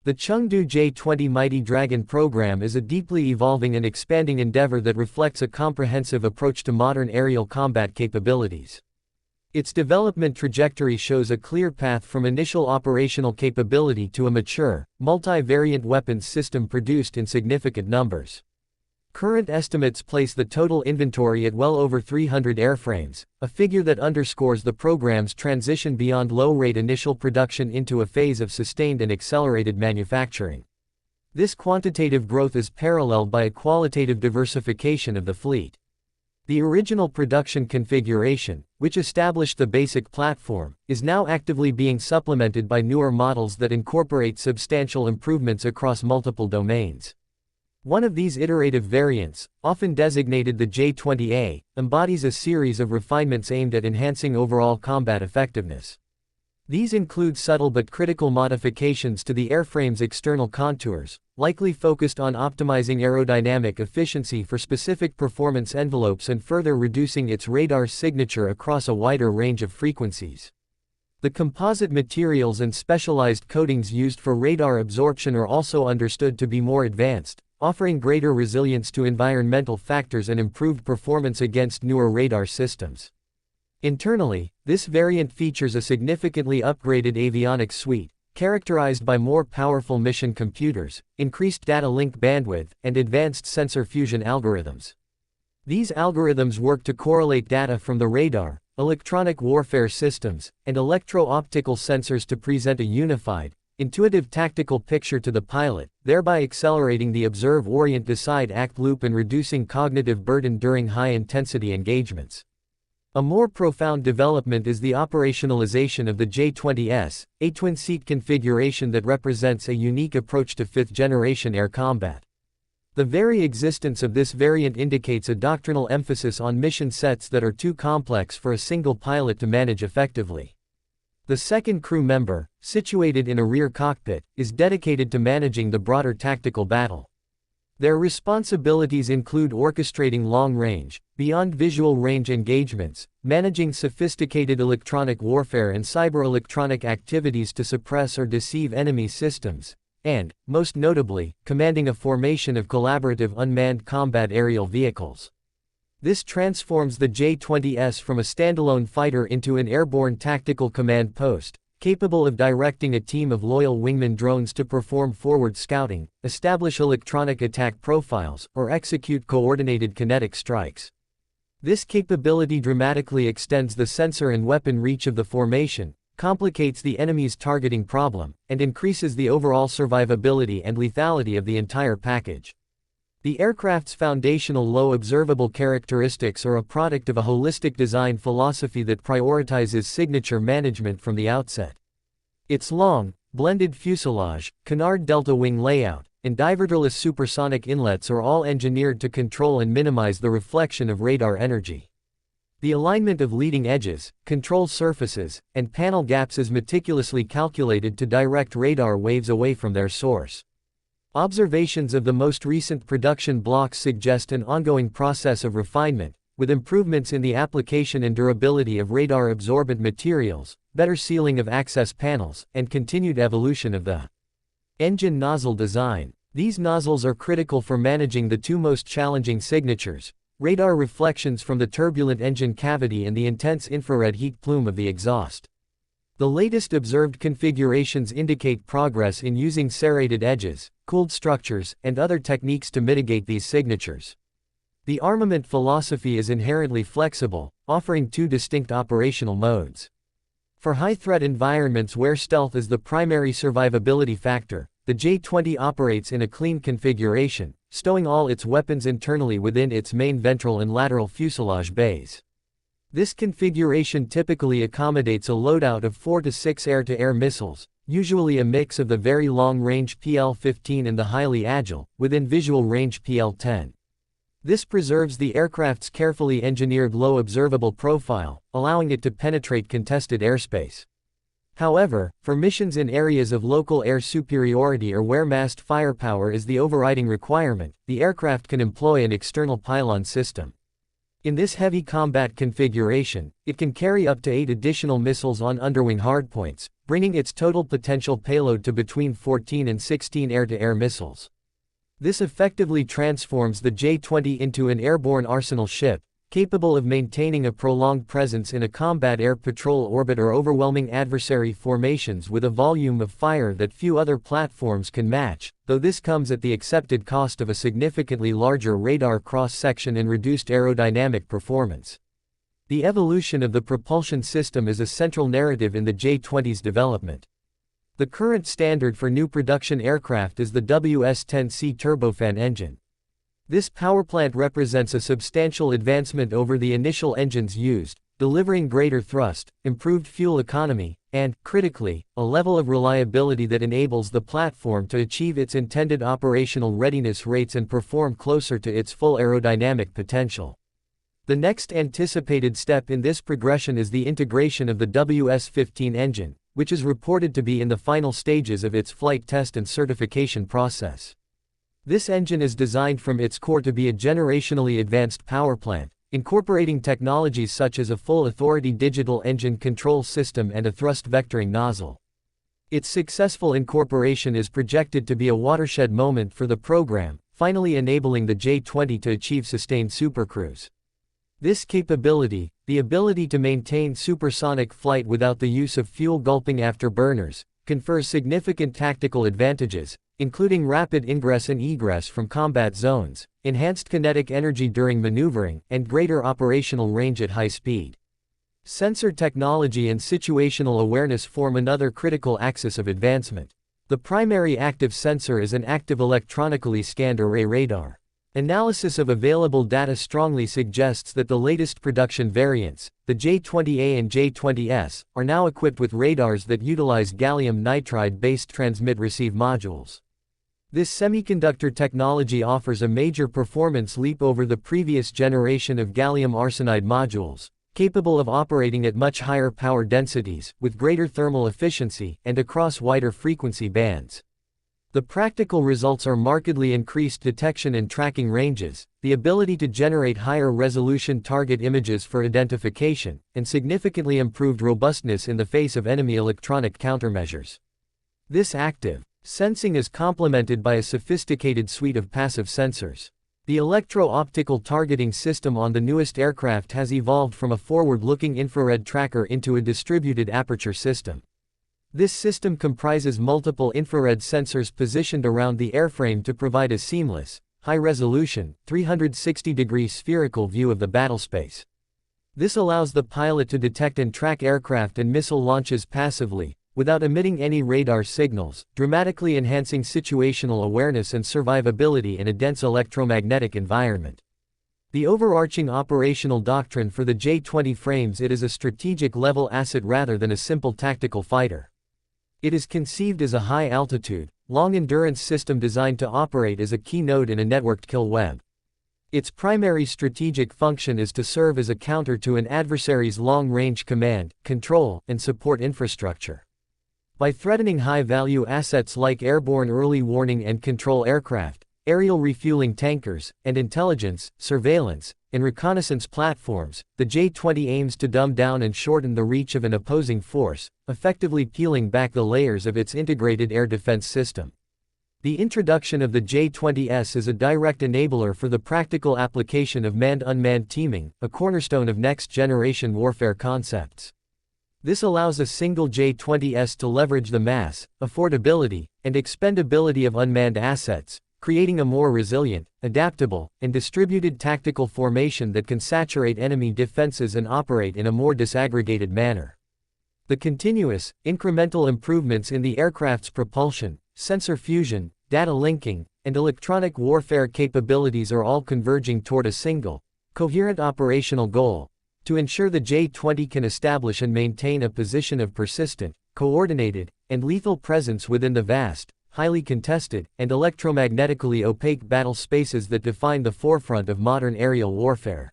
The Chengdu J-20 Mighty Dragon program is a deeply evolving and expanding endeavor that reflects a comprehensive approach to modern aerial combat capabilities. Its development trajectory shows a clear path from initial operational capability to a mature, multi-variant weapons system produced in significant numbers. Current estimates place the total inventory at well over 300 airframes, a figure that underscores the program's transition beyond low-rate initial production into a phase of sustained and accelerated manufacturing. This quantitative growth is paralleled by a qualitative diversification of the fleet. The original production configuration, which established the basic platform, is now actively being supplemented by newer models that incorporate substantial improvements across multiple domains. One of these iterative variants, often designated the J-20A, embodies a series of refinements aimed at enhancing overall combat effectiveness. These include subtle but critical modifications to the airframe's external contours, likely focused on optimizing aerodynamic efficiency for specific performance envelopes and further reducing its radar signature across a wider range of frequencies. The composite materials and specialized coatings used for radar absorption are also understood to be more advanced, offering greater resilience to environmental factors and improved performance against newer radar systems. Internally, this variant features a significantly upgraded avionics suite, characterized by more powerful mission computers, increased data link bandwidth, and advanced sensor fusion algorithms. These algorithms work to correlate data from the radar, electronic warfare systems, and electro-optical sensors to present a unified, intuitive tactical picture to the pilot, thereby accelerating the observe-orient-decide-act loop and reducing cognitive burden during high-intensity engagements. A more profound development is the operationalization of the J-20AS, a twin-seat configuration that represents a unique approach to fifth-generation air combat. The very existence of this variant indicates a doctrinal emphasis on mission sets that are too complex for a single pilot to manage effectively. The second crew member, situated in a rear cockpit, is dedicated to managing the broader tactical battle. Their responsibilities include orchestrating long-range, beyond-visual range engagements, managing sophisticated electronic warfare and cyber-electronic activities to suppress or deceive enemy systems, and, most notably, commanding a formation of collaborative unmanned combat aerial vehicles. This transforms the J-20AS from a standalone fighter into an airborne tactical command post, capable of directing a team of loyal wingman drones to perform forward scouting, establish electronic attack profiles, or execute coordinated kinetic strikes. This capability dramatically extends the sensor and weapon reach of the formation, complicates the enemy's targeting problem, and increases the overall survivability and lethality of the entire package. The aircraft's foundational low observable characteristics are a product of a holistic design philosophy that prioritizes signature management from the outset. Its long, blended fuselage, canard delta wing layout, and diverterless supersonic inlets are all engineered to control and minimize the reflection of radar energy. The alignment of leading edges, control surfaces, and panel gaps is meticulously calculated to direct radar waves away from their source. Observations of the most recent production blocks suggest an ongoing process of refinement, with improvements in the application and durability of radar-absorbent materials, better sealing of access panels, and continued evolution of the engine nozzle design. These nozzles are critical for managing the two most challenging signatures: radar reflections from the turbulent engine cavity and the intense infrared heat plume of the exhaust. The latest observed configurations indicate progress in using serrated edges, cooled structures, and other techniques to mitigate these signatures. The armament philosophy is inherently flexible, offering two distinct operational modes. For high-threat environments where stealth is the primary survivability factor, the J-20 operates in a clean configuration, stowing all its weapons internally within its main ventral and lateral fuselage bays. This configuration typically accommodates a loadout of 4 to 6 air-to-air missiles, usually a mix of the very long-range PL-15 and the highly agile, within-visual range PL-10. This preserves the aircraft's carefully engineered low observable profile, allowing it to penetrate contested airspace. However, for missions in areas of local air superiority or where massed firepower is the overriding requirement, the aircraft can employ an external pylon system. In this heavy combat configuration, it can carry up to 8 additional missiles on underwing hardpoints, bringing its total potential payload to between 14 and 16 air-to-air missiles. This effectively transforms the J-20 into an airborne arsenal ship, capable of maintaining a prolonged presence in a combat air patrol orbit or overwhelming adversary formations with a volume of fire that few other platforms can match, though this comes at the accepted cost of a significantly larger radar cross-section and reduced aerodynamic performance. The evolution of the propulsion system is a central narrative in the J-20's development. The current standard for new production aircraft is the WS-10C turbofan engine. This powerplant represents a substantial advancement over the initial engines used, delivering greater thrust, improved fuel economy, and, critically, a level of reliability that enables the platform to achieve its intended operational readiness rates and perform closer to its full aerodynamic potential. The next anticipated step in this progression is the integration of the WS-15 engine, which is reported to be in the final stages of its flight test and certification process. This engine is designed from its core to be a generationally advanced powerplant, incorporating technologies such as a full authority digital engine control system and a thrust vectoring nozzle. Its successful incorporation is projected to be a watershed moment for the program, finally enabling the J-20 to achieve sustained supercruise. This capability, the ability to maintain supersonic flight without the use of fuel-gulping afterburners, confers significant tactical advantages, including rapid ingress and egress from combat zones, enhanced kinetic energy during maneuvering, and greater operational range at high speed. Sensor technology and situational awareness form another critical axis of advancement. The primary active sensor is an active electronically scanned array radar. Analysis of available data strongly suggests that the latest production variants, the J-20A and J-20S, are now equipped with radars that utilize gallium nitride-based transmit-receive modules. This semiconductor technology offers a major performance leap over the previous generation of gallium arsenide modules, capable of operating at much higher power densities, with greater thermal efficiency, and across wider frequency bands. The practical results are markedly increased detection and tracking ranges, the ability to generate higher resolution target images for identification, and significantly improved robustness in the face of enemy electronic countermeasures. This active sensing is complemented by a sophisticated suite of passive sensors. The electro-optical targeting system on the newest aircraft has evolved from a forward-looking infrared tracker into a distributed aperture system. This system comprises multiple infrared sensors positioned around the airframe to provide a seamless, high-resolution, 360-degree spherical view of the battlespace. This allows the pilot to detect and track aircraft and missile launches passively, without emitting any radar signals, dramatically enhancing situational awareness and survivability in a dense electromagnetic environment. The overarching operational doctrine for the J-20 frames it as a strategic-level asset rather than a simple tactical fighter. It is conceived as a high-altitude, long-endurance system designed to operate as a key node in a networked kill web. Its primary strategic function is to serve as a counter to an adversary's long-range command, control, and support infrastructure. By threatening high-value assets like airborne early warning and control aircraft, aerial refueling tankers, and intelligence, surveillance, and reconnaissance platforms, the J-20 aims to dumb down and shorten the reach of an opposing force, effectively peeling back the layers of its integrated air defense system. The introduction of the J-20AS is a direct enabler for the practical application of manned-unmanned teaming, a cornerstone of next-generation warfare concepts. This allows a single J-20AS to leverage the mass, affordability, and expendability of unmanned assets, creating a more resilient, adaptable, and distributed tactical formation that can saturate enemy defenses and operate in a more disaggregated manner. The continuous, incremental improvements in the aircraft's propulsion, sensor fusion, data linking, and electronic warfare capabilities are all converging toward a single, coherent operational goal: to ensure the J-20 can establish and maintain a position of persistent, coordinated, and lethal presence within the vast, highly contested, and electromagnetically opaque battle spaces that define the forefront of modern aerial warfare.